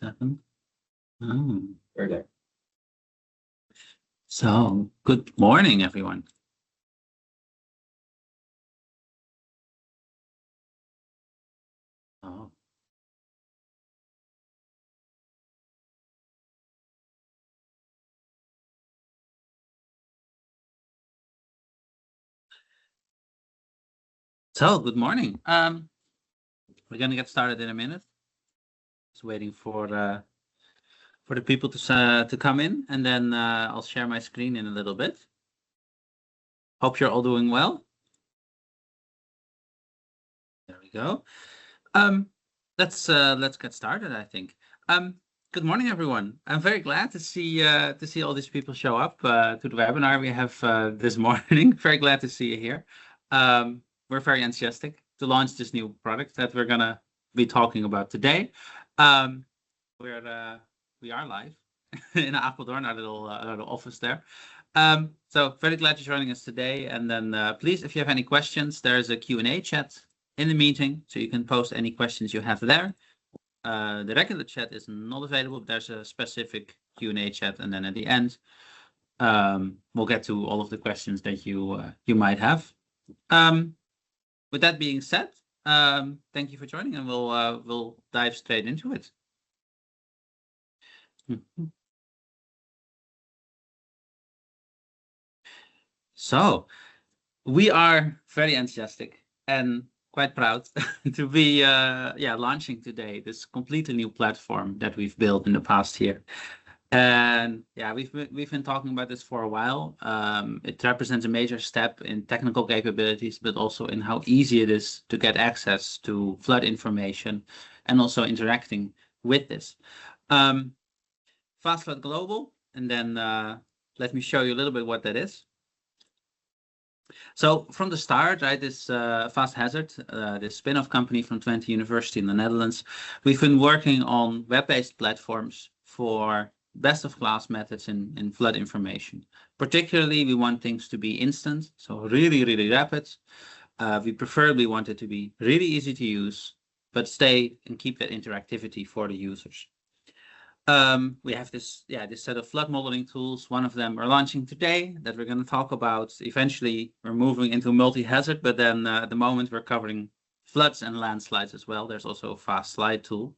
7. Oh, We're there. so good morning, everyone. Oh. So good morning. We're gonna get started in a minute. Just waiting for the people to come in, and then I'll share my screen in a little bit. Hope you're all doing well. There we go. Let's get started, I think. Good morning, everyone. I'm very glad to see all these people show up to the webinar we have this morning. Very glad to see you here. We're very enthusiastic to launch this new product that we're gonna be talking about today. We are live in Apeldoorn, our little office there. So very glad you're joining us today. And then please, if you have any questions, there's a Q&A chat in the meeting, so you can post any questions you have there. The regular chat is not available, but there's a specific Q&A chat, and then at the end, we'll get to all of the questions that you might have. With that being said, thank you for joining, and we'll dive straight into it. So we are very enthusiastic and quite proud to be launching today this completely new platform that we've built in the past year. And yeah, we've been talking about this for a while. It represents a major step in technical capabilities, but also in how easy it is to get access to flood information and also interacting with this. FastFlood Global, and then let me show you a little bit what that is. So from the start, right, this Fast Hazard, this spin-off company from Twente University in the Netherlands, we've been working on web-based platforms for best-of-class methods in flood information. Particularly, we want things to be instant, so really, really rapid. We preferably want it to be really easy to use, but stay and keep that interactivity for the users. We have this set of flood modeling tools. One of them we're launching today that we're going to talk about. Eventually, we're moving into multi-hazard, but then at the moment we're covering floods and landslides as well. There's also a fast slide tool.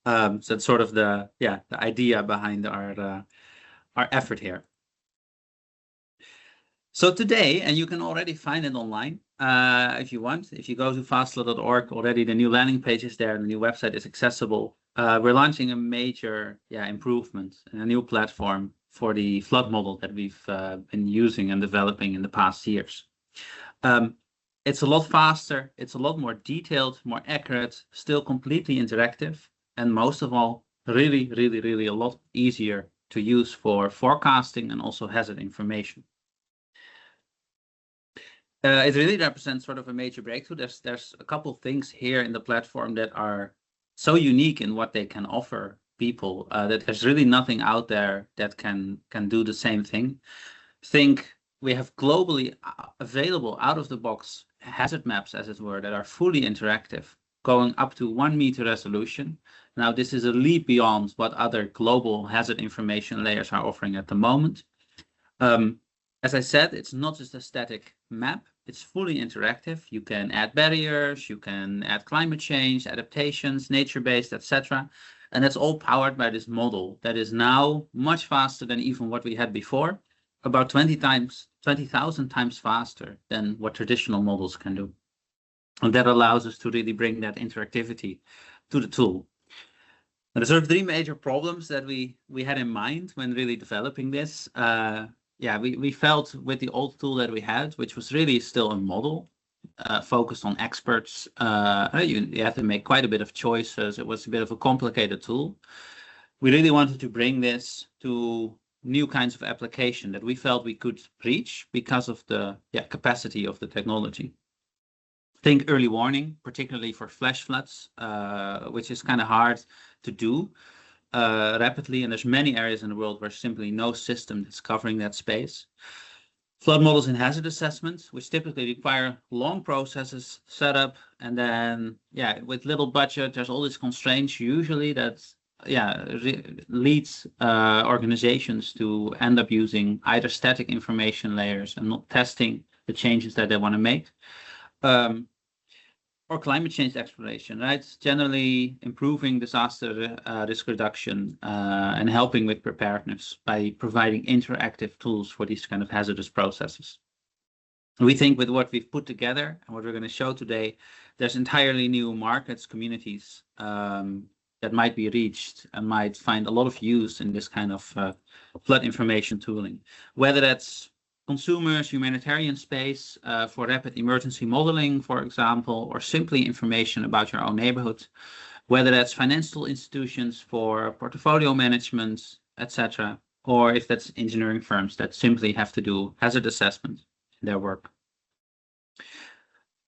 So that's sort of the idea behind our effort here. So today, and you can already find it online if you want. If you go to fastflood.org, already the new landing page is there and the new website is accessible. We're launching a major improvement and a new platform for the flood model that we've been using and developing in the past years. It's a lot faster, it's a lot more detailed, more accurate, still completely interactive, and most of all, really, really, really a lot easier to use for forecasting and also hazard information. It really represents sort of a major breakthrough. There's a couple things here in the platform that are so unique in what they can offer people that there's really nothing out there that can do the same thing. Think we have globally available out-of-the-box hazard maps, as it were, that are fully interactive, going up to 1 meter resolution. Now, this is a leap beyond what other global hazard information layers are offering at the moment. As I said, it's not just a static map, it's fully interactive. You can add barriers, you can add climate change, adaptations, nature-based, etc. And that's all powered by this model that is now much faster than even what we had before, about 20,000 times faster than what traditional models can do. And that allows us to really bring that interactivity to the tool. Now, there's sort of 3 major problems that we had in mind when really developing this. We felt with the old tool that we had, which was really still a model focused on experts, you had to make quite a bit of choices. It was a bit of a complicated tool. We really wanted to bring this to new kinds of application that we felt we could reach because of the capacity of the technology. Think early warning, particularly for flash floods, which is kind of hard to do rapidly, and there's many areas in the world where simply no system is covering that space. Flood models in hazard assessments, which typically require long processes, setup, and then with little budget, there's all these constraints usually that leads organizations to end up using either static information layers and not testing the changes that they want to make, or climate change exploration, right? Generally improving disaster risk reduction and helping with preparedness by providing interactive tools for these kind of hazardous processes. We think with what we've put together and what we're going to show today, there's entirely new markets, communities that might be reached and might find a lot of use in this kind of flood information tooling, whether that's consumers, humanitarian space for rapid emergency modeling, for example, or simply information about your own neighborhood, whether that's financial institutions for portfolio management, etc., or if that's engineering firms that simply have to do hazard assessment in their work.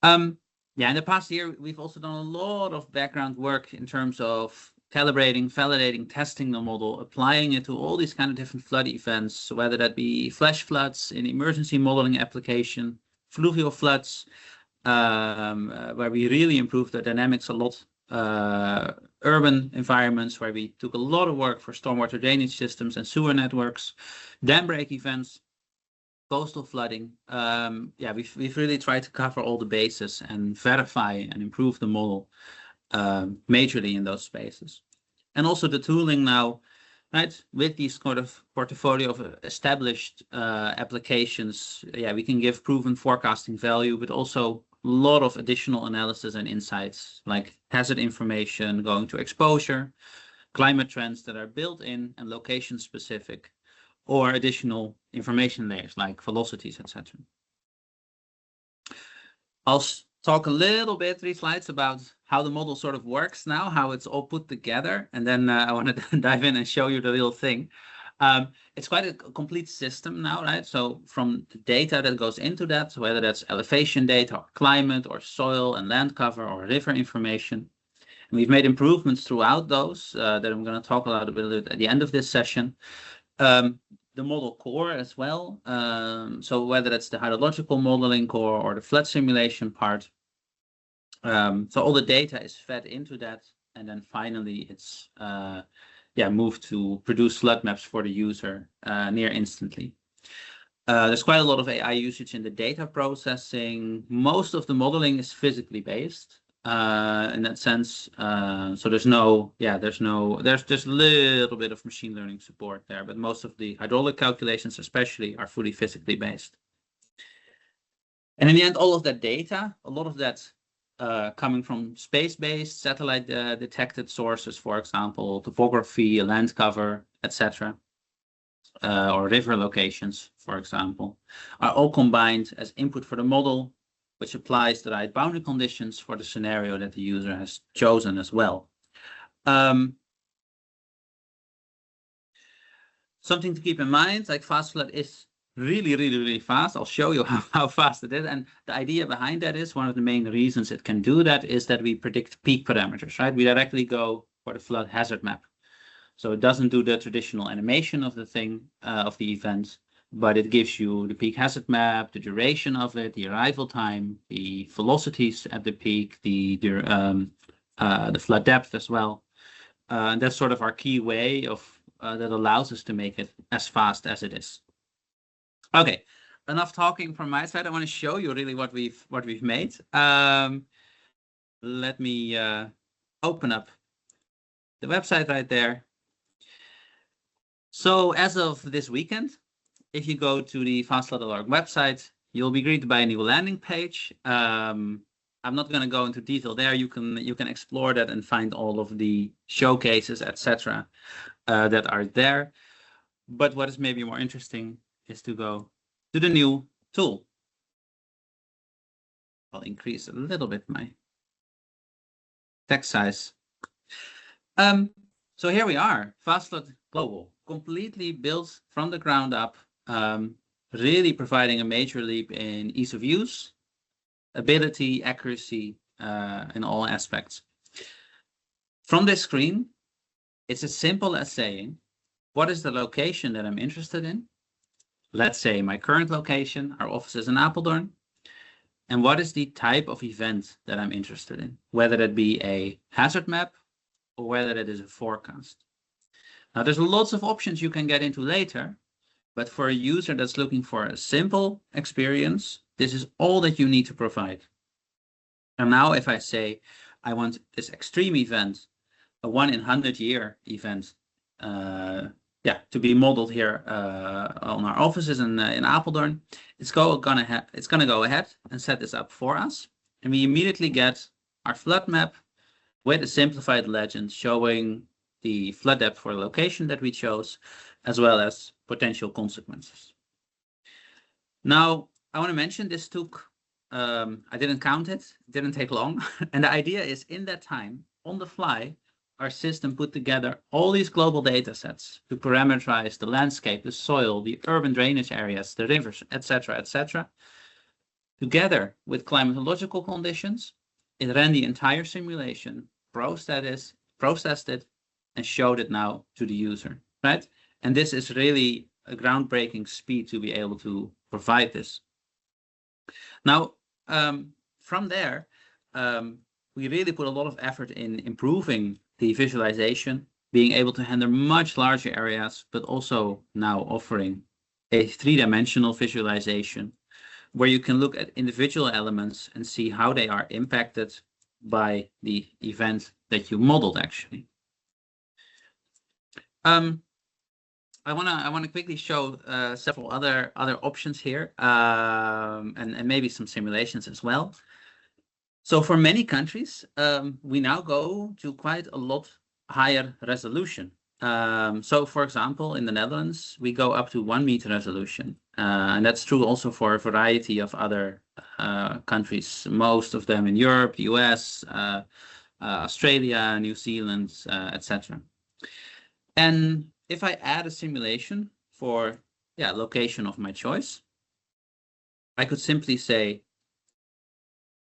In the past year, we've also done a lot of background work in terms of calibrating, validating, testing the model, applying it to all these kind of different flood events, whether that be flash floods in emergency modeling application, fluvial floods, where we really improved the dynamics a lot, urban environments where we took a lot of work for stormwater drainage systems and sewer networks, dam break events, coastal flooding. We've really tried to cover all the bases and verify and improve the model majorly in those spaces. And also the tooling now, right, with these sort of portfolio of established applications, we can give proven forecasting value, but also a lot of additional analysis and insights like hazard information going to exposure, climate trends that are built in and location specific, or additional information layers like velocities, etc. I'll talk a little bit, 3 slides, about how the model sort of works now, how it's all put together, and then I want to dive in and show you the real thing. It's quite a complete system now, right? So from the data that goes into that, whether that's elevation data or climate or soil and land cover or river information, and we've made improvements throughout those that I'm going to talk about a bit at the end of this session. The model core as well. So whether that's the hydrological modeling core or the flood simulation part. So all the data is fed into that, and then finally it's moved to produce flood maps for the user near instantly. There's quite a lot of AI usage in the data processing. Most of the modeling is physically based in that sense. So there's just a little bit of machine learning support there, but most of the hydraulic calculations especially are fully physically based. And in the end, all of that data, a lot of that coming from space-based, satellite detected sources, for example, topography, land cover, etc., or river locations, for example, are all combined as input for the model, which applies the right boundary conditions for the scenario that the user has chosen as well. Something to keep in mind, like FastFlood is really fast. I'll show you how fast it is. And the idea behind that is one of the main reasons it can do that is that we predict peak parameters, right? We directly go for the flood hazard map. So it doesn't do the traditional animation of the thing, of the event, but it gives you the peak hazard map, the duration of it, the arrival time, the velocities at the peak, the flood depth as well. And that's sort of our key way of that allows us to make it as fast as it is. Okay, enough talking from my side. I want to show you really what we've made. Let me open up the website right there. So as of this weekend, if you go to the FastFlood.org website, you'll be greeted by a new landing page. I'm not going to go into detail there. You can explore that and find all of the showcases, etc., that are there. But what is maybe more interesting is to go to the new tool. I'll increase a little bit my text size. So here we are, FastFlood Global, completely built from the ground up, really providing a major leap in ease of use, ability, accuracy, in all aspects. From this screen, it's as simple as saying, what is the location that I'm interested in? Let's say my current location, our office is in Apeldoorn. And what is the type of event that I'm interested in? Whether that be a hazard map or whether that is a forecast. Now, there's lots of options you can get into later, but for a user that's looking for a simple experience, this is all that you need to provide. And now if I say, I want this extreme event, a 1 in 100 year event, to be modeled here on our offices in Apeldoorn, it's gonna go ahead and set this up for us, and we immediately get our flood map with a simplified legend showing the flood depth for the location that we chose, as well as potential consequences. Now, I want to mention this took, I didn't count it, didn't take long. And the idea is in that time, on the fly, our system put together all these global data sets to parameterize the landscape, the soil, the urban drainage areas, the rivers, etc., together with climatological conditions. It ran the entire simulation, processed it, and showed it now to the user, right? And this is really a groundbreaking speed to be able to provide this. Now, from there, we really put a lot of effort in improving the visualization, being able to handle much larger areas, but also now offering a 3-dimensional visualization where you can look at individual elements and see how they are impacted by the event that you modeled, actually. I want to quickly show several other options here, and maybe some simulations as well. So for many countries, we now go to quite a lot higher resolution. So for example, in the Netherlands, we go up to 1 meter resolution. And that's true also for a variety of other countries, most of them in Europe, US, Australia, New Zealand, etc. And if I add a simulation for location of my choice, I could simply say,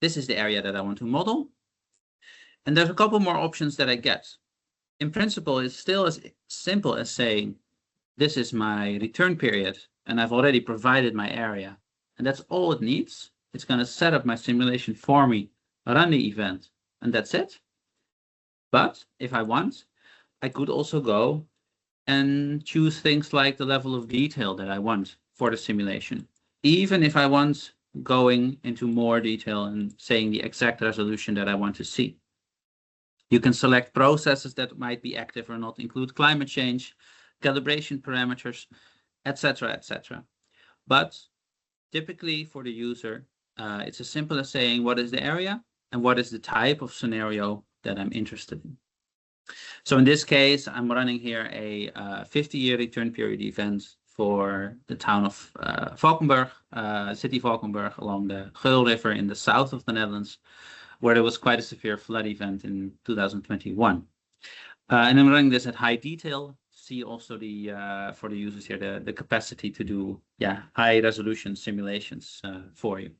this is the area that I want to model. And there's a couple more options that I get. In principle, it's still as simple as saying, this is my return period, and I've already provided my area. And that's all it needs. It's going to set up my simulation for me, run the event, and that's it. But if I want, I could also go and choose things like the level of detail that I want for the simulation. Even if I want going into more detail and saying the exact resolution that I want to see. You can select processes that might be active or not, include climate change, calibration parameters, etc. But typically for the user, it's as simple as saying what is the area and what is the type of scenario that I'm interested in. So in this case, I'm running here a 50-year return period event for the town of Valkenburg, city Valkenburg, along the Geul River in the south of the Netherlands, where there was quite a severe flood event in 2021. And I'm running this at high detail. See also the for the users here the capacity to do high resolution simulations for you.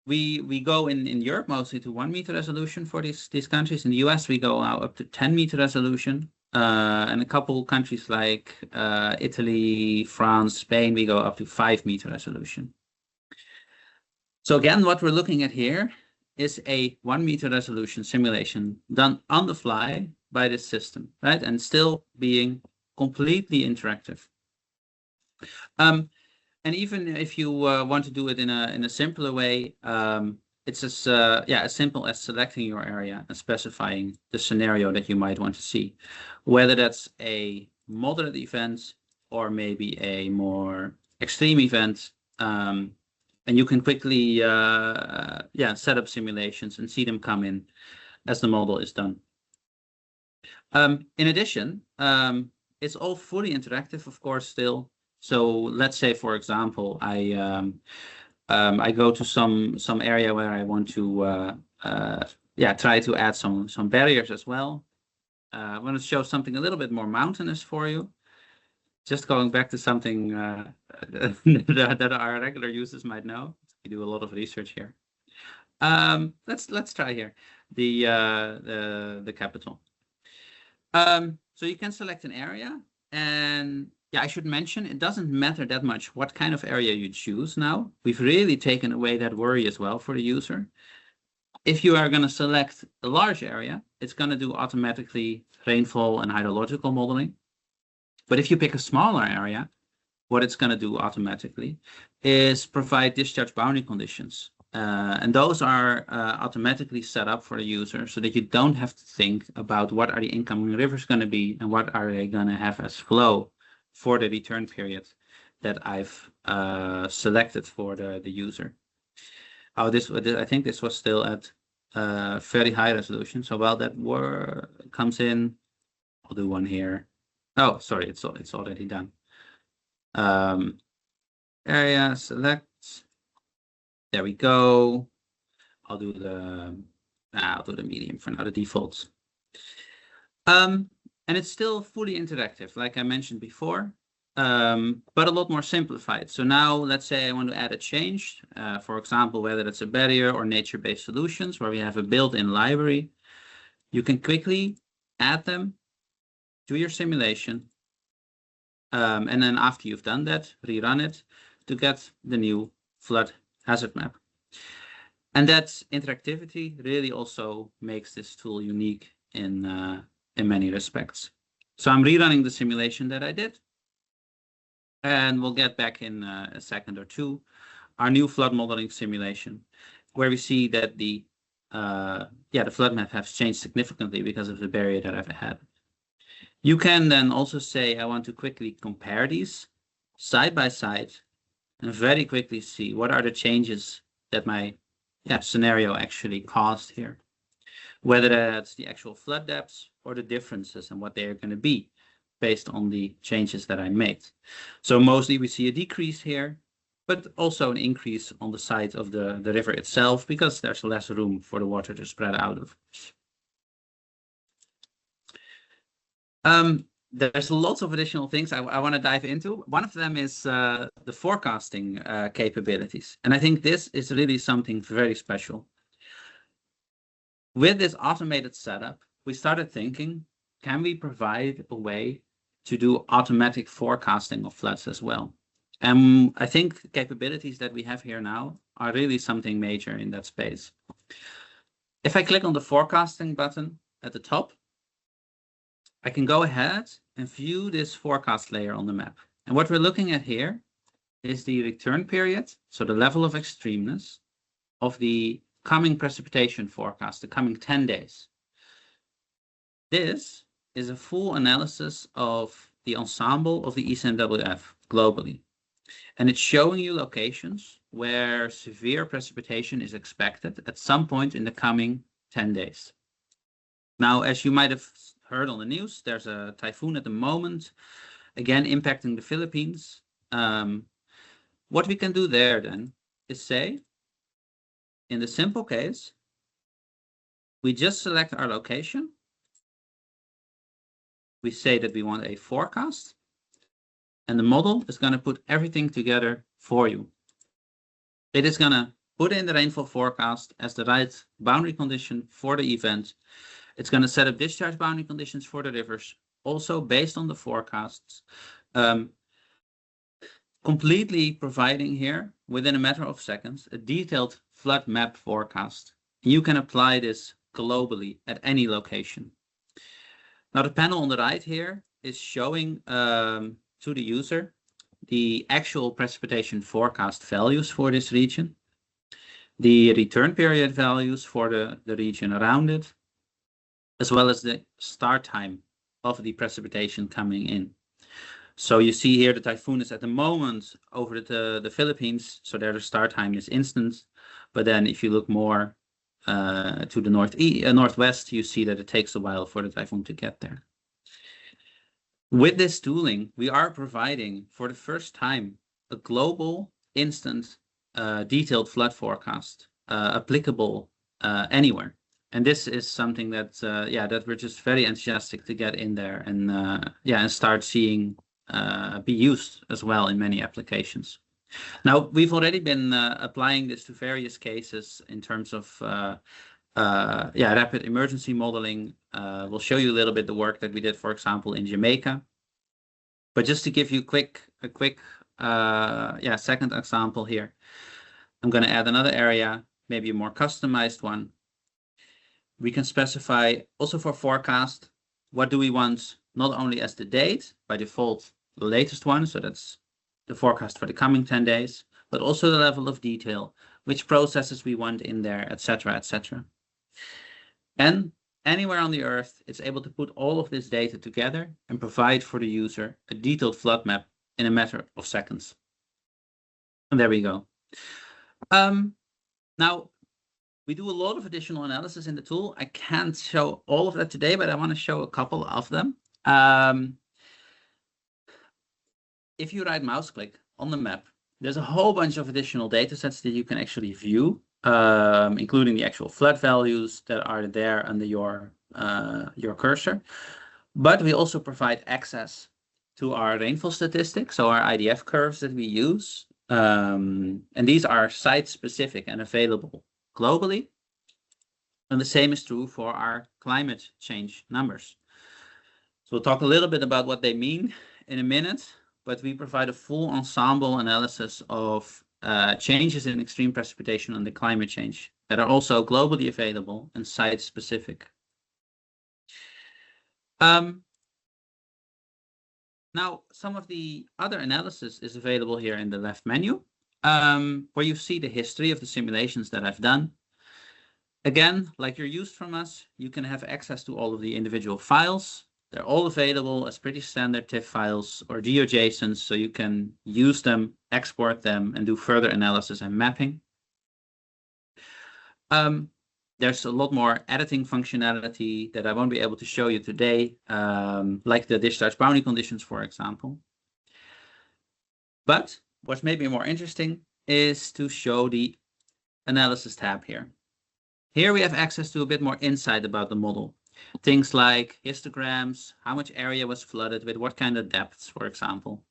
We go in Europe mostly to 1 meter resolution for these countries. In the US, we go now up to 10 meter resolution. And a couple countries like Italy, France, Spain, we go up to 5 meter resolution. So again, what we're looking at here is a 1 meter resolution simulation done on the fly by this system, right? And still being completely interactive. And even if you want to do it in a simpler way, it's as simple as selecting your area and specifying the scenario that you might want to see, whether that's a moderate event or maybe a more extreme event. And you can quickly set up simulations and see them come in as the model is done. In addition, it's all fully interactive, of course, still. So let's say, for example, I go to some area where I want to try to add some barriers as well. I want to show something a little bit more mountainous for you. Just going back to something that our regular users might know. We do a lot of research here. Let's try here the capital. So you can select an area, and I should mention it doesn't matter that much what kind of area you choose now. We've really taken away that worry as well for the user. If you are going to select a large area, it's going to do automatically rainfall and hydrological modeling. But if you pick a smaller area, what it's going to do automatically is provide discharge boundary conditions. And those are automatically set up for the user so that you don't have to think about what are the incoming rivers going to be and what are they going to have as flow for the return period that I've selected for the user. Oh, I think this was still at very high resolution. So while that comes in, I'll do one here. Oh, sorry, it's already done. Area select. There we go. I'll do the medium for now, the defaults. And it's still fully interactive, like I mentioned before, but a lot more simplified. So now let's say I want to add a change, for example, whether it's a barrier or nature-based solutions where we have a built-in library. You can quickly add them to your simulation. And then after you've done that, rerun it to get the new flood hazard map. And that interactivity really also makes this tool unique in many respects. So I'm rerunning the simulation that I did. And we'll get back in a second or two, our new flood modeling simulation, where we see that the flood map has changed significantly because of the barrier that I've had. You can then also say, I want to quickly compare these side by side and very quickly see what are the changes that my scenario actually caused here. Whether that's the actual flood depths or the differences and what they are going to be based on the changes that I made. So mostly we see a decrease here, but also an increase on the side of the river itself because there's less room for the water to spread out of. There's lots of additional things I want to dive into. One of them is the forecasting capabilities. And I think this is really something very special. With this automated setup, we started thinking, can we provide a way to do automatic forecasting of floods as well? And I think the capabilities that we have here now are really something major in that space. If I click on the forecasting button at the top, I can go ahead and view this forecast layer on the map. And what we're looking at here is the return period, so the level of extremeness of the coming precipitation forecast, the coming 10 days. This is a full analysis of the ensemble of the ECMWF globally. And it's showing you locations where severe precipitation is expected at some point in the coming 10 days. Now, as you might have heard on the news, there's a typhoon at the moment, again impacting the Philippines. What we can do there then is say, in the simple case, we just select our location. We say that we want a forecast, and the model is going to put everything together for you. It is going to put in the rainfall forecast as the right boundary condition for the event. It's going to set up discharge boundary conditions for the rivers, also based on the forecasts, completely providing here, within a matter of seconds, a detailed flood map forecast. You can apply this globally at any location. Now, the panel on the right here is showing to the user the actual precipitation forecast values for this region, the return period values for the region around it, as well as the start time of the precipitation coming in. So you see here the typhoon is at the moment over the Philippines, so there the start time is instant. But then if you look more to the northwest, you see that it takes a while for the typhoon to get there. With this tooling, we are providing for the first time a global, instant, detailed flood forecast applicable anywhere. And this is something that that we're just very enthusiastic to get in there and and start seeing be used as well in many applications. Now, we've already been applying this to various cases in terms of rapid emergency modeling. We'll show you a little bit the work that we did, for example, in Jamaica. But just to give you a quick second example here, I'm going to add another area, maybe a more customized one. We can specify also for forecast, what do we want not only as the date, by default, the latest one, so that's the forecast for the coming 10 days, but also the level of detail, which processes we want in there, etc., etc. And anywhere on the Earth, it's able to put all of this data together and provide for the user a detailed flood map in a matter of seconds. And there we go. Now, we do a lot of additional analysis in the tool. I can't show all of that today, but I want to show a couple of them. If you right mouse click on the map, there's a whole bunch of additional data sets that you can actually view, including the actual flood values that are there under your cursor. But we also provide access to our rainfall statistics, so our IDF curves that we use. And these are site-specific and available globally. And the same is true for our climate change numbers. So we'll talk a little bit about what they mean in a minute, but we provide a full ensemble analysis of changes in extreme precipitation and the climate change that are also globally available and site-specific. Now, some of the other analysis is available here in the left menu, where you see the history of the simulations that I've done. Again, like you're used from us, you can have access to all of the individual files. They're all available as pretty standard TIFF files or GeoJSONs, so you can use them, export them, and do further analysis and mapping. There's a lot more editing functionality that I won't be able to show you today, like the discharge boundary conditions, for example. But what's maybe more interesting is to show the analysis tab here. Here we have access to a bit more insight about the model. Things like histograms, how much area was flooded with what kind of depths, for example.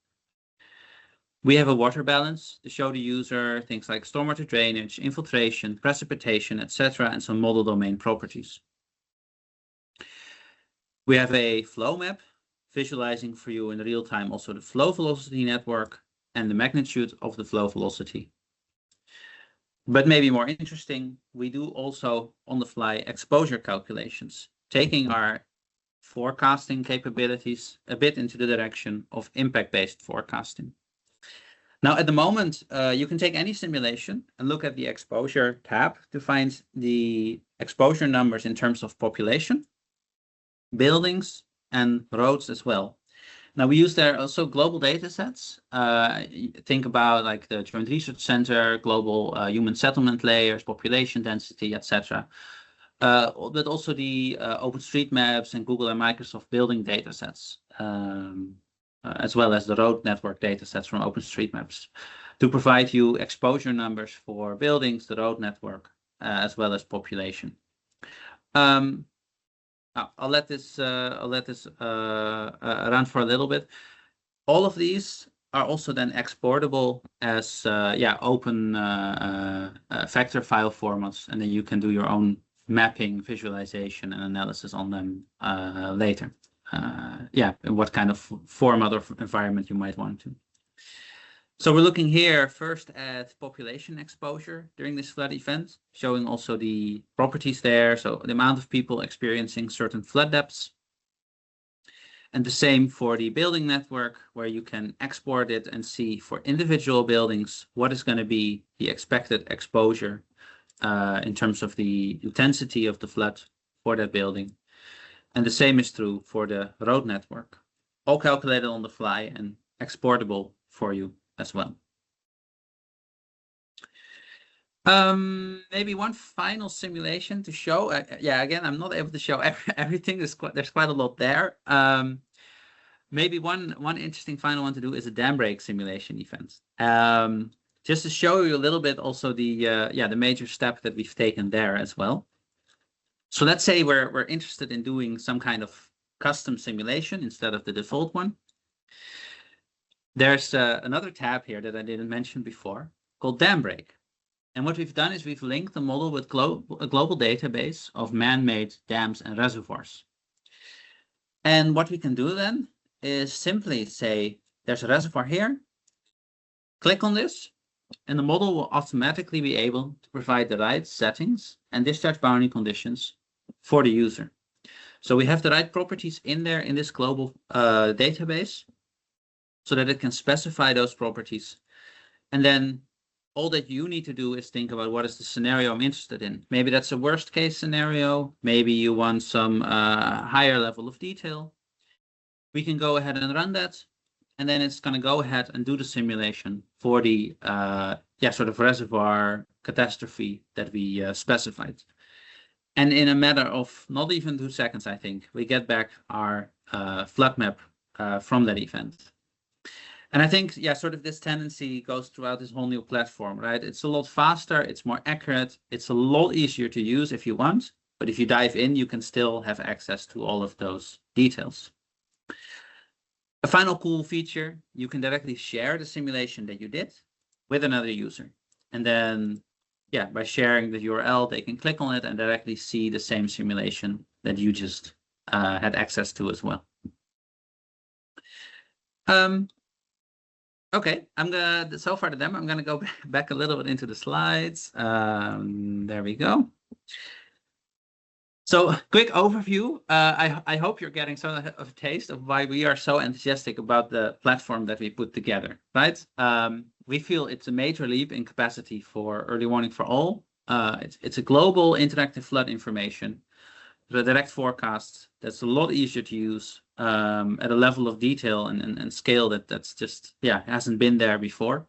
We have a water balance to show the user things like stormwater drainage, infiltration, precipitation, etc., and some model domain properties. We have a flow map visualizing for you in real time also the flow velocity network and the magnitude of the flow velocity. But maybe more interesting, we do also on the fly exposure calculations, taking our forecasting capabilities a bit into the direction of impact-based forecasting. Now, at the moment, you can take any simulation and look at the exposure tab to find the exposure numbers in terms of population, buildings, and roads as well. Now, we use there also global data sets. Think about like the Joint Research Center, global human settlement layers, population density, etc. But also the OpenStreetMaps and Google and Microsoft building data sets. As well as the road network datasets from OpenStreetMaps to provide you exposure numbers for buildings, the road network, as well as population. I'll let this run for a little bit. All of these are also then exportable as open vector file formats, and then you can do your own mapping, visualization, and analysis on them later. In what kind of format or environment you might want to. So we're looking here first at population exposure during this flood event, showing also the properties there, so the amount of people experiencing certain flood depths. And the same for the building network, where you can export it and see for individual buildings what is going to be the expected exposure in terms of the intensity of the flood for that building. And the same is true for the road network, all calculated on the fly and exportable for you as well. Maybe one final simulation to show. Again, I'm not able to show everything. There's quite a lot there. Maybe one interesting final one to do is a dam break simulation event. Just to show you a little bit also the major step that we've taken there as well. So let's say we're interested in doing some kind of custom simulation instead of the default one. There's another tab here that I didn't mention before called Dam Break. And what we've done is we've linked the model with a global database of man-made dams and reservoirs. And what we can do then is simply say, there's a reservoir here, click on this, and the model will automatically be able to provide the right settings and discharge boundary conditions for the user. So we have the right properties in there in this global database so that it can specify those properties. And then all that you need to do is think about what is the scenario I'm interested in. Maybe that's a worst case scenario. Maybe you want some higher level of detail. We can go ahead and run that. And then it's going to go ahead and do the simulation for the sort of reservoir catastrophe that we specified. And in a matter of not even 2 seconds, I think, we get back our flood map from that event. And I think, sort of this tendency goes throughout this whole new platform, right? It's a lot faster, it's more accurate, it's a lot easier to use if you want. But if you dive in, you can still have access to all of those details. A final cool feature, you can directly share the simulation that you did with another user. And then, by sharing the URL, they can click on it and directly see the same simulation that you just had access to as well. Okay, so far the demo, I'm gonna go back a little bit into the slides. There we go. So quick overview. I hope you're getting some of a taste of why we are so enthusiastic about the platform that we put together, right? We feel it's a major leap in capacity for early warning for all. It's a global interactive flood information, the direct forecast that's a lot easier to use at a level of detail and scale that's just, hasn't been there before.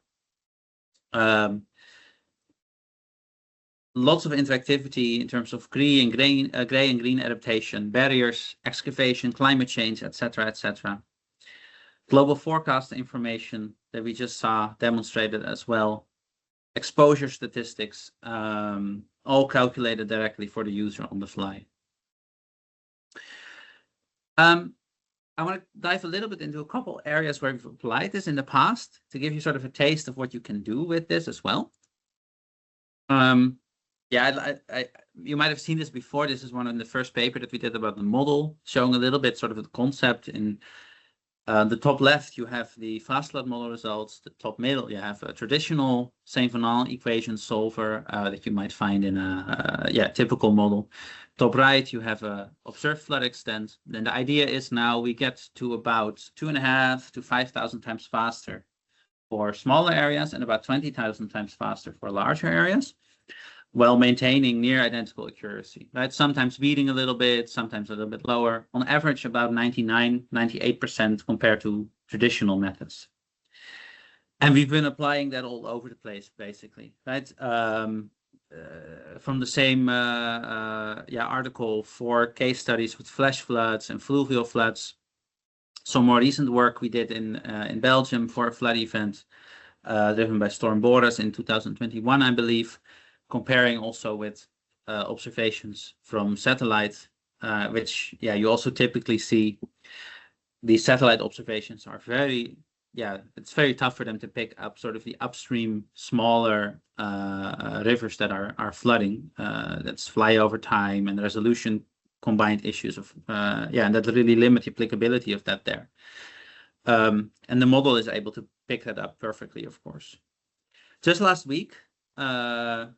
Lots of interactivity in terms of gray and green adaptation, barriers, excavation, climate change, etc., etc. Global forecast information that we just saw demonstrated as well. Exposure statistics, all calculated directly for the user on the fly. I want to dive a little bit into a couple areas where we've applied this in the past to give you sort of a taste of what you can do with this as well. You might have seen this before. This is one of the first paper that we did about the model, showing a little bit sort of the concept. In the top left, you have the FastFlood model results. The top middle, you have a traditional Saint Venant equation solver that you might find in a typical model. Top right, you have a observed flood extent. Then the idea is now we get to about 2.5 to 5,000 times faster for smaller areas and about 20,000 times faster for larger areas, while maintaining near identical accuracy, right? Sometimes beating a little bit, sometimes a little bit lower. On average, about 98% compared to traditional methods. And we've been applying that all over the place, basically, right? From the same article for case studies with flash floods and fluvial floods. Some more recent work we did in Belgium for a flood event driven by Storm Boris in 2021, I believe. Comparing also with observations from satellite, which, you also typically see these satellite observations are very, it's very tough for them to pick up sort of the upstream smaller rivers that are flooding. That's fly over time and resolution combined issues of, and that really limit the applicability of that there. And the model is able to pick that up perfectly, of course. Just last week, a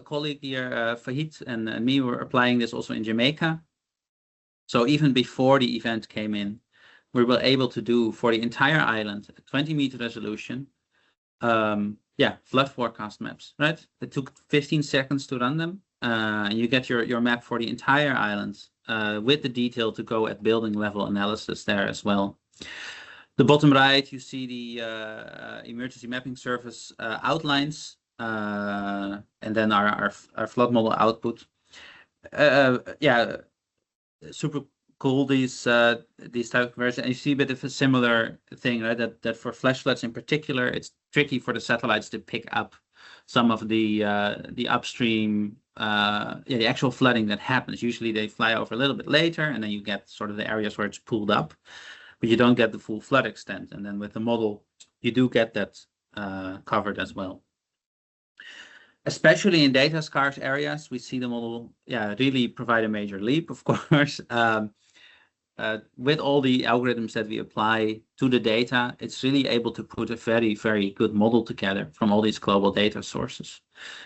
colleague here, Fahid, and me were applying this also in Jamaica. So even before the event came in, we were able to do for the entire island, 20-meter resolution, flood forecast maps, right? It took 15 seconds to run them. You get your map for the entire island with the detail to go at building level analysis there as well. The bottom right, you see the emergency mapping service outlines. And then our flood model output. Super cool, these type of versions. And you see a bit of a similar thing, right? That for flash floods in particular, it's tricky for the satellites to pick up some of the upstream, the actual flooding that happens. Usually they fly over a little bit later, and then you get sort of the areas where it's pulled up, but you don't get the full flood extent. And then with the model, you do get that covered as well. Especially in data scarce areas, we see the model really provide a major leap, of course. With all the algorithms that we apply to the data, it's really able to put a very, very good model together from all these global data sources.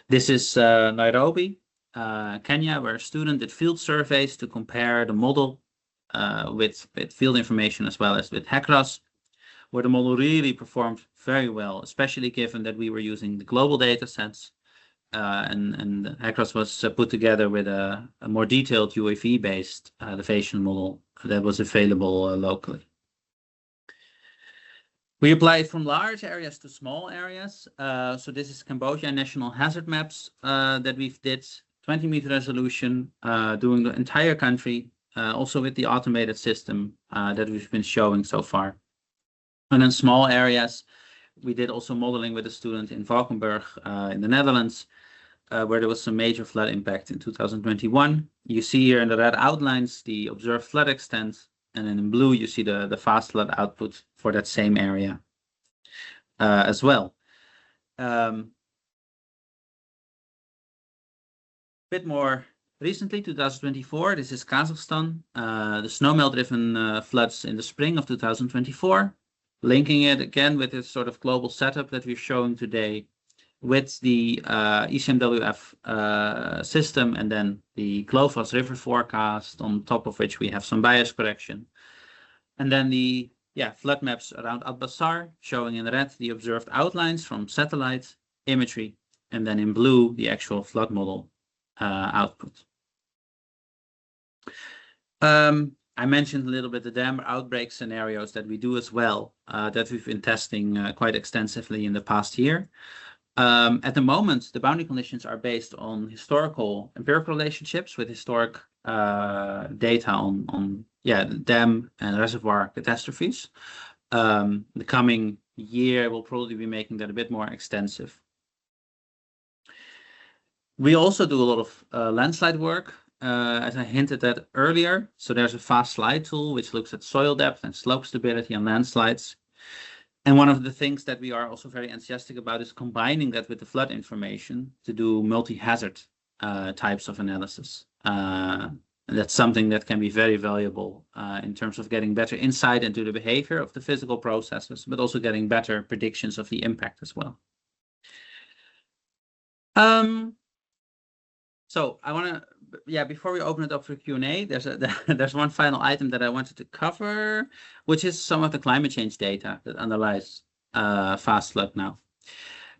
This is Nairobi. Kenya, where a student did field surveys to compare the model with field information as well as with HECRAS, where the model really performed very well, especially given that we were using the global data sets. And HECRAS was put together with a more detailed UAV-based elevation model that was available locally. We apply it from large areas to small areas. So this is Cambodia national hazard maps that we've did 20-meter resolution doing the entire country, also with the automated system that we've been showing so far. And in small areas, we did also modeling with a student in Valkenburg in the Netherlands, where there was some major flood impact in 2021. You see here in the red outlines the observed flood extent, and then in blue you see the FastFlood output for that same area as well. Bit more recently, 2024, this is Kazakhstan, the snowmelt-driven floods in the spring of 2024, linking it again with this sort of global setup that we're showing today with the ECMWF system, and then the Global River forecast, on top of which we have some bias correction. And then the flood maps around Atbasar, showing in red the observed outlines from satellite imagery, and then in blue the actual flood model output. I mentioned a little bit the dam outbreak scenarios that we do as well, that we've been testing quite extensively in the past year. At the moment, the boundary conditions are based on historical empirical relationships with historic data on dam and reservoir catastrophes. The coming year will probably be making that a bit more extensive. We also do a lot of landslide work, as I hinted at earlier. So there's a FastSlide tool which looks at soil depth and slope stability on landslides. And one of the things that we are also very enthusiastic about is combining that with the flood information to do multi-hazard types of analysis. That's something that can be very valuable in terms of getting better insight into the behavior of the physical processes, but also getting better predictions of the impact as well. So I want to, before we open it up for Q&A, there's one final item that I wanted to cover, which is some of the climate change data that underlies FastFlood now.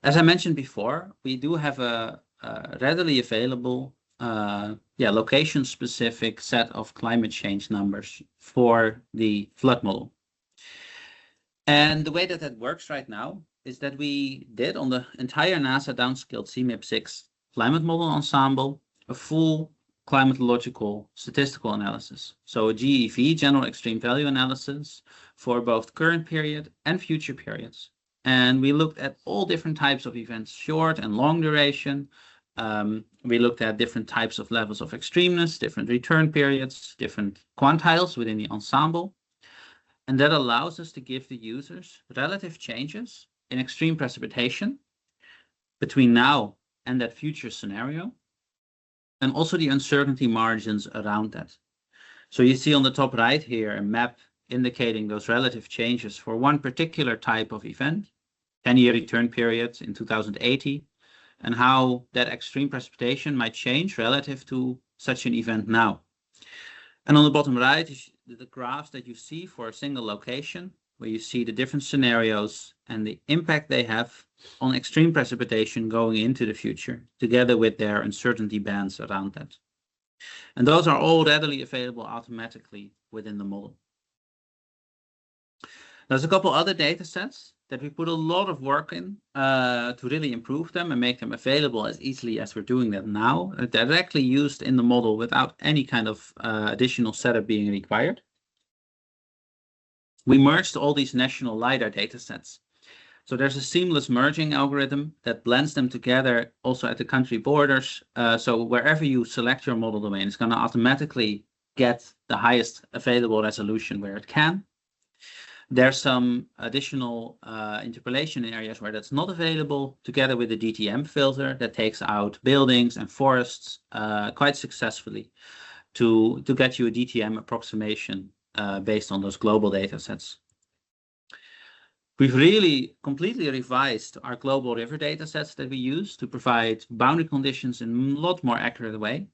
As I mentioned before, we do have a readily available, location-specific set of climate change numbers for the flood model. And the way that that works right now is that we did on the entire NASA downscaled CMIP6 climate model ensemble a full climatological statistical analysis. So a GEV, general extreme value analysis, for both current period and future periods. And we looked at all different types of events, short and long duration. We looked at different types of levels of extremeness, different return periods, different quantiles within the ensemble. And that allows us to give the users relative changes in extreme precipitation between now and that future scenario, and also the uncertainty margins around that. So you see on the top right here a map indicating those relative changes for one particular type of event, 10-year return periods in 2080, and how that extreme precipitation might change relative to such an event now. And on the bottom right is the graphs that you see for a single location, where you see the different scenarios and the impact they have on extreme precipitation going into the future, together with their uncertainty bands around that. And those are all readily available automatically within the model. There's a couple other data sets that we put a lot of work in to really improve them and make them available as easily as we're doing that now, directly used in the model without any kind of additional setup being required. We merged all these national LiDAR data sets. So there's a seamless merging algorithm that blends them together also at the country borders. So wherever you select your model domain, it's going to automatically get the highest available resolution where it can. There's some additional interpolation in areas where that's not available, together with the DTM filter that takes out buildings and forests quite successfully to get you a DTM approximation based on those global data sets. We've really completely revised our global river datasets that we use to provide boundary conditions in a lot more accurate way.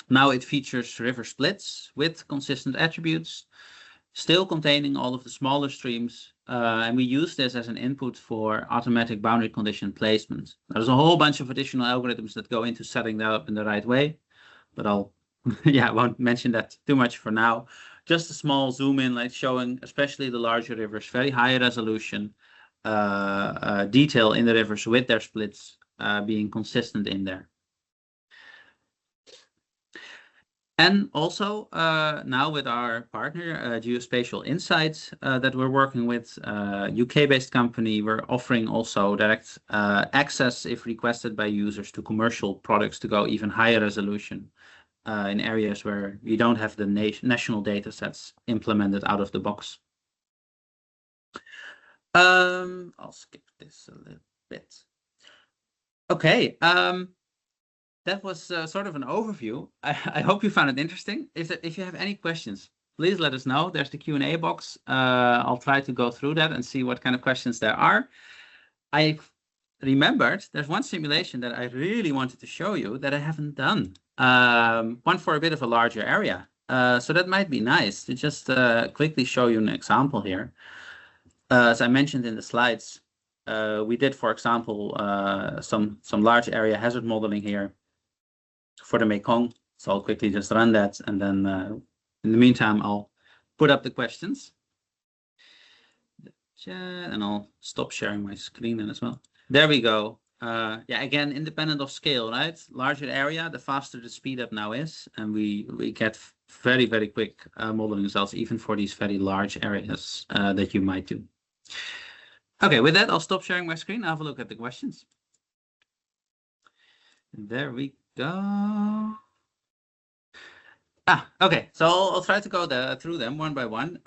Now it features river splits with consistent attributes, still containing all of the smaller streams, and we use this as an input for automatic boundary condition placement. There's a whole bunch of additional algorithms that go into setting that up in the right way, but I'll yeah, I won't mention that too much for now. Just a small zoom in, like showing especially the larger rivers, very high resolution detail in the rivers with their splits being consistent in there. And also now with our partner, Geospatial Insights, that we're working with, UK-based company, we're offering also direct access, if requested by users, to commercial products to go even higher resolution in areas where you don't have the national data sets implemented out of the box. I'll skip this a little bit. Okay. That was sort of an overview. I hope you found it interesting. If you have any questions, please let us know. There's the Q&A box. I'll try to go through that and see what kind of questions there are. I remembered there's one simulation that I really wanted to show you that I haven't done. One for a bit of a larger area. So that might be nice to just quickly show you an example here. As I mentioned in the slides, we did, for example, some large area hazard modeling here for the Mekong. So I'll quickly just run that, and then in the meantime, I'll put up the questions. And I'll stop sharing my screen then as well. There we go. Yeah, again, independent of scale, right? Larger area, the faster the speed up now is, and we get very, very quick modeling results, even for these very large areas that you might do. Okay, with that, I'll stop sharing my screen. I'll have a look at the questions. There we go. Okay, so I'll try to go through them one by one.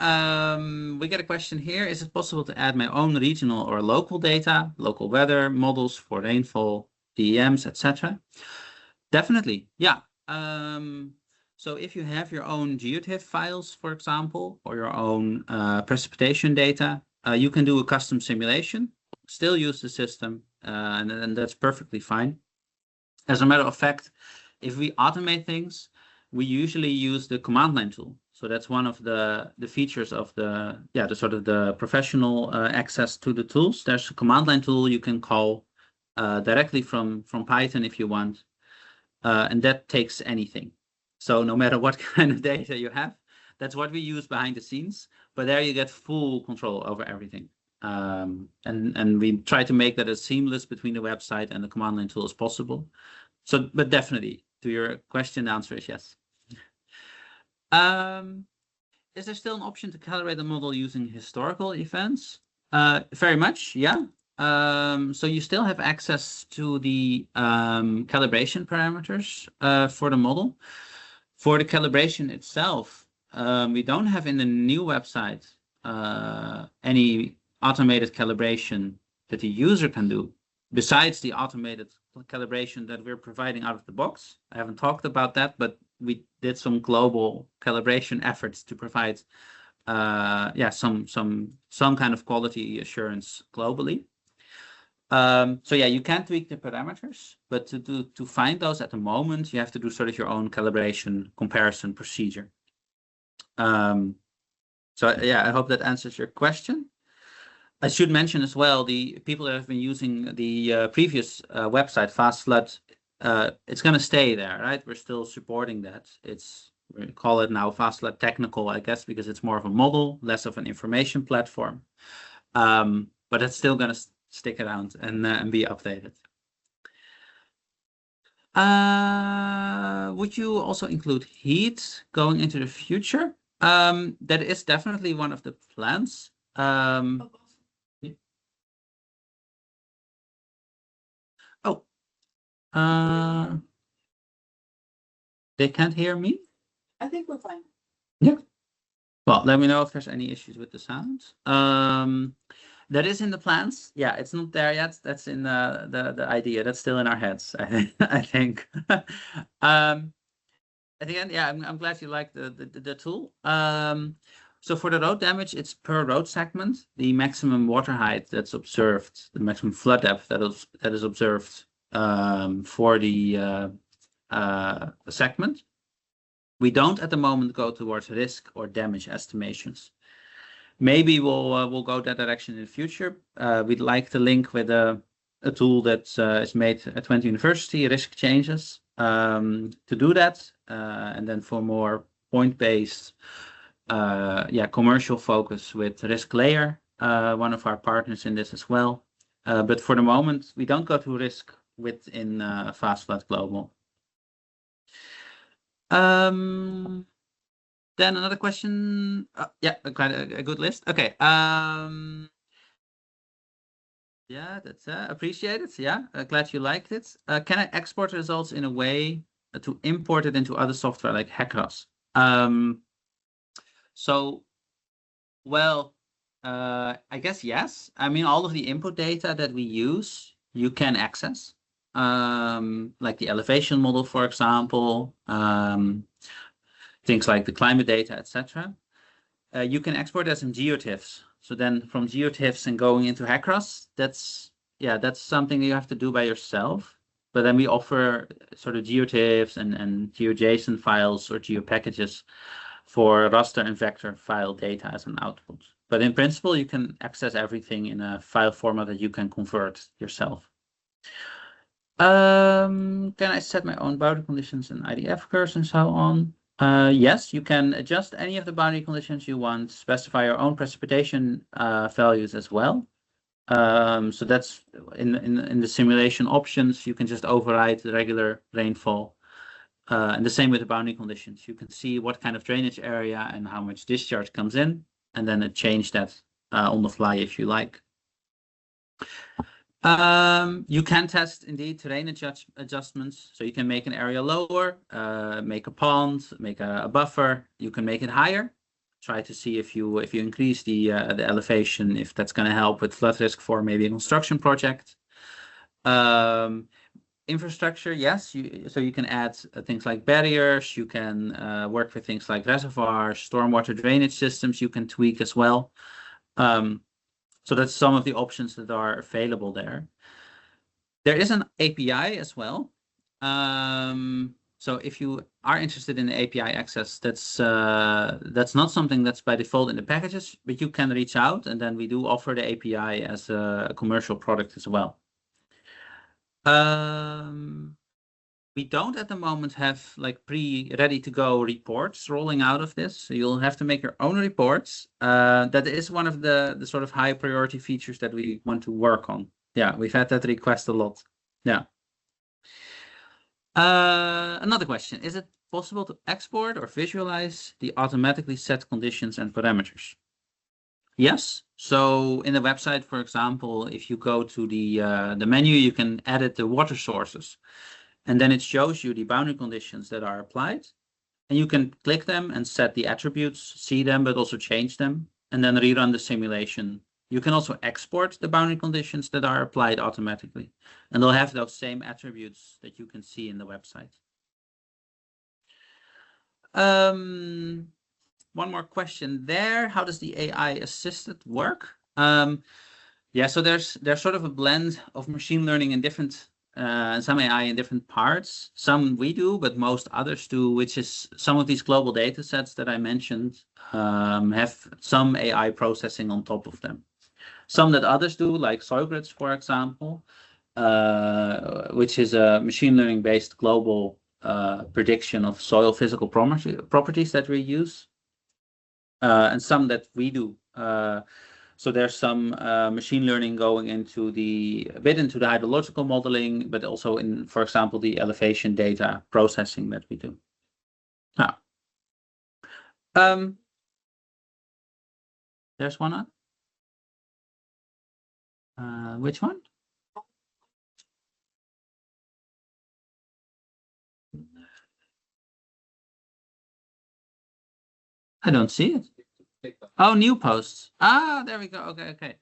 We get a question here. Is it possible to add my own regional or local data, local weather models for rainfall, DEMs, etc.? Definitely, yeah. So if you have your own geotiff files, for example, or your own precipitation data, you can do a custom simulation, still use the system, and that's perfectly fine. As a matter of fact, if we automate things, we usually use the command line tool. So that's one of the features of the sort of the professional access to the tools. There's a command line tool you can call directly from Python if you want, and that takes anything. So no matter what kind of data you have, that's what we use behind the scenes. But there you get full control over everything. And we try to make that as seamless between the website and the command line tool as possible. So, but definitely, to your question, the answer is yes. Is there still an option to calibrate the model using historical events? Very much, yeah. So you still have access to the calibration parameters for the model. For the calibration itself, we don't have in the new website any automated calibration that the user can do besides the automated calibration that we're providing out of the box. I haven't talked about that, but we did some global calibration efforts to provide some kind of quality assurance globally. So yeah, you can tweak the parameters, but to find those at the moment, you have to do sort of your own calibration comparison procedure. So yeah, I hope that answers your question. I should mention as well, the people that have been using the previous website, FastFlood, it's going to stay there, right? We're still supporting that. We call it now FastFlood Technical, I guess, because it's more of a model, less of an information platform. But it's still going to stick around and be updated. Would you also include heat going into the future? That is definitely one of the plans. They can't hear me? I think we're fine. Yeah. Well, let me know if there's any issues with the sound. That is in the plans. Yeah, it's not there yet. That's in the idea. That's still in our heads, I think. At the end, yeah, I'm glad you like the tool. So for the road damage, it's per road segment. The maximum water height that's observed, the maximum flood depth that is observed for the segment. We don't at the moment go towards risk or damage estimations. Maybe we'll go that direction in the future. We'd like to link with a tool that is made at Twente University, Risk Changes, to do that, and then for more point-based, commercial focus with Risk Layer, one of our partners in this as well. But for the moment, we don't go to risk within FastFlood Global. Then another question. Yeah, quite a good list. Okay. Yeah, that's appreciated. Yeah, glad you liked it. Can I export results in a way to import it into other software like Hackros? Well, I guess yes. I mean, all of the input data that we use, you can access, like the elevation model, for example, things like the climate data, etc. You can export as some geotiffs. So then from geotiffs and going into Hackros, that's something you have to do by yourself. But then we offer sort of geotiffs and GeoJSON files or geopackages for raster and vector file data as an output. But in principle, you can access everything in a file format that you can convert yourself. Can I set my own boundary conditions and IDF curves and so on? Yes, you can adjust any of the boundary conditions you want, specify your own precipitation values as well. So that's in the simulation options, you can just override the regular rainfall. And the same with the boundary conditions. You can see what kind of drainage area and how much discharge comes in, and then change that on the fly if you like. You can test indeed terrain adjustments. So you can make an area lower, make a pond, make a buffer. You can make it higher. Try to see if you increase the elevation, if that's going to help with flood risk for maybe a construction project. Infrastructure, yes. So you can add things like barriers. You can work with things like reservoirs, stormwater drainage systems. You can tweak as well. So that's some of the options that are available there. There is an API as well. So if you are interested in the API access, that's not something that's by default in the packages, but you can reach out, and then we do offer the API as a commercial product as well. We don't at the moment have like ready to go reports rolling out of this. So you'll have to make your own reports. That is one of the sort of high priority features that we want to work on. Yeah, we've had that request a lot. Yeah. Another question. Is it possible to export or visualize the automatically set conditions and parameters? Yes. So in the website, for example, if you go to the menu, you can edit the water sources. And then it shows you the boundary conditions that are applied. And you can click them and set the attributes, see them, but also change them, and then rerun the simulation. You can also export the boundary conditions that are applied automatically. And they'll have those same attributes that you can see in the website. One more question there. How does the AI assisted work? Yeah, so there's sort of a blend of machine learning and different some AI in different parts. Some we do, but most others do, which is some of these global data sets that I mentioned have some AI processing on top of them. Some that others do, like SoilGrids, for example, which is a machine learning based global prediction of soil physical properties that we use, and some that we do. So there's some machine learning going into a bit into the hydrological modeling, but also in, for example, the elevation data processing that we do. There's one on. Which one? I don't see it. Oh, new posts. Ah, there we go. Okay.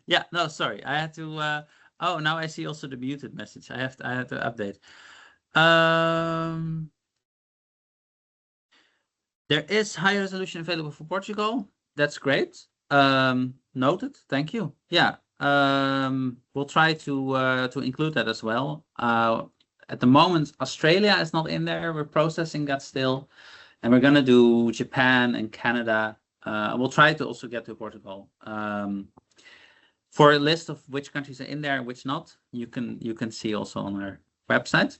Yeah, no, sorry. I had to oh, now I see also the muted message. I had to update. There is high resolution available for Portugal. That's great. Noted. Thank you. Yeah. We'll try to include that as well. At the moment, Australia is not in there. We're processing that still, and we're gonna do Japan and Canada. We'll try to also get to Portugal. For a list of which countries are in there and which not, you can see also on our website.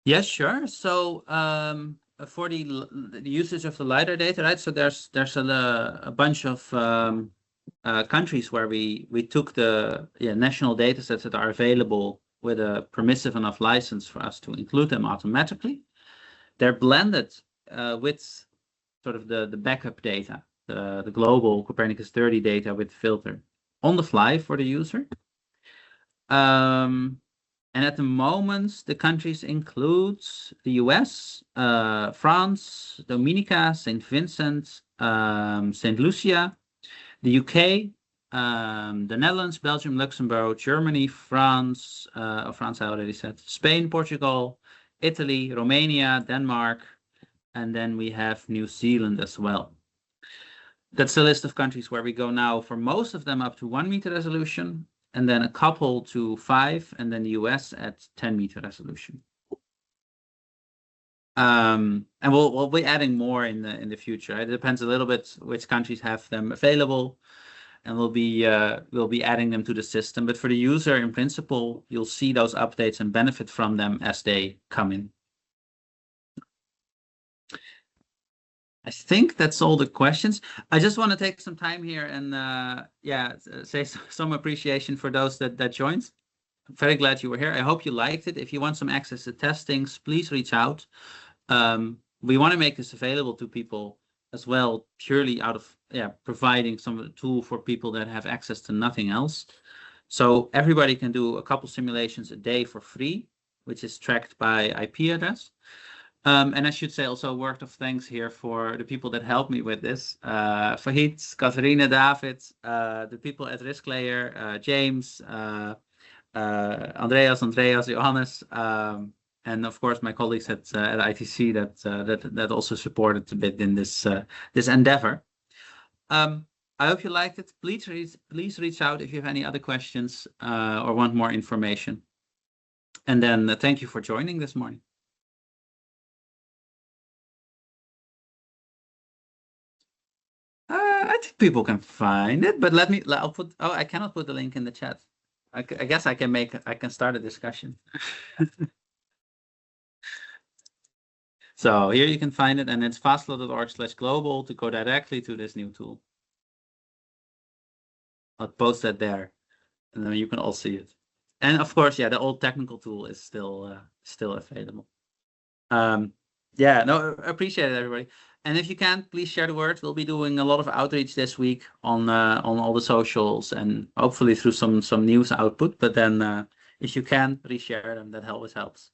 Yes, sure. So for the usage of the LiDAR data, right? So there's a bunch of countries where we took the national data sets that are available with a permissive enough license for us to include them automatically. They're blended with sort of the backup data, the global Copernicus 30 data with filter on the fly for the user. And at the moment, the countries include the US, France, Dominica, St. Vincent, St. Lucia, the UK, the Netherlands, Belgium, Luxembourg, Germany, France, France I already said, Spain, Portugal, Italy, Romania, Denmark, and then we have New Zealand as well. That's the list of countries where we go now for most of them up to 1 meter resolution, and then a couple to 5, and then the US at 10 meter resolution. And we'll be adding more in the future. It depends a little bit which countries have them available, and we'll be adding them to the system. But for the user, in principle, you'll see those updates and benefit from them as they come in. I think that's all the questions. I just want to take some time here and say some appreciation for those that joined. I'm very glad you were here. I hope you liked it. If you want some access to testings, please reach out. We want to make this available to people as well, purely out of providing some tool for people that have access to nothing else. So everybody can do a couple simulations a day for free, which is tracked by IP address. And I should say also a word of thanks here for the people that helped me with this. Fahid, Katharina, David, the people at RiskLayer, James, Andreas, Johannes, and of course my colleagues at ITC that also supported a bit in this endeavor. I hope you liked it. Please reach out if you have any other questions or want more information. And then thank you for joining this morning. I think people can find it, but I cannot put the link in the chat. I guess I can start a discussion. So here you can find it, and it's fastflood.org/global to go directly to this new tool. I'll post that there, and then you can all see it. And of course, the old technical tool is still available. Appreciate it, everybody. And if you can, please share the word. We'll be doing a lot of outreach this week on all the socials and hopefully through some news output. But then if you can, please share them. That always helps.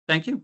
Thank you.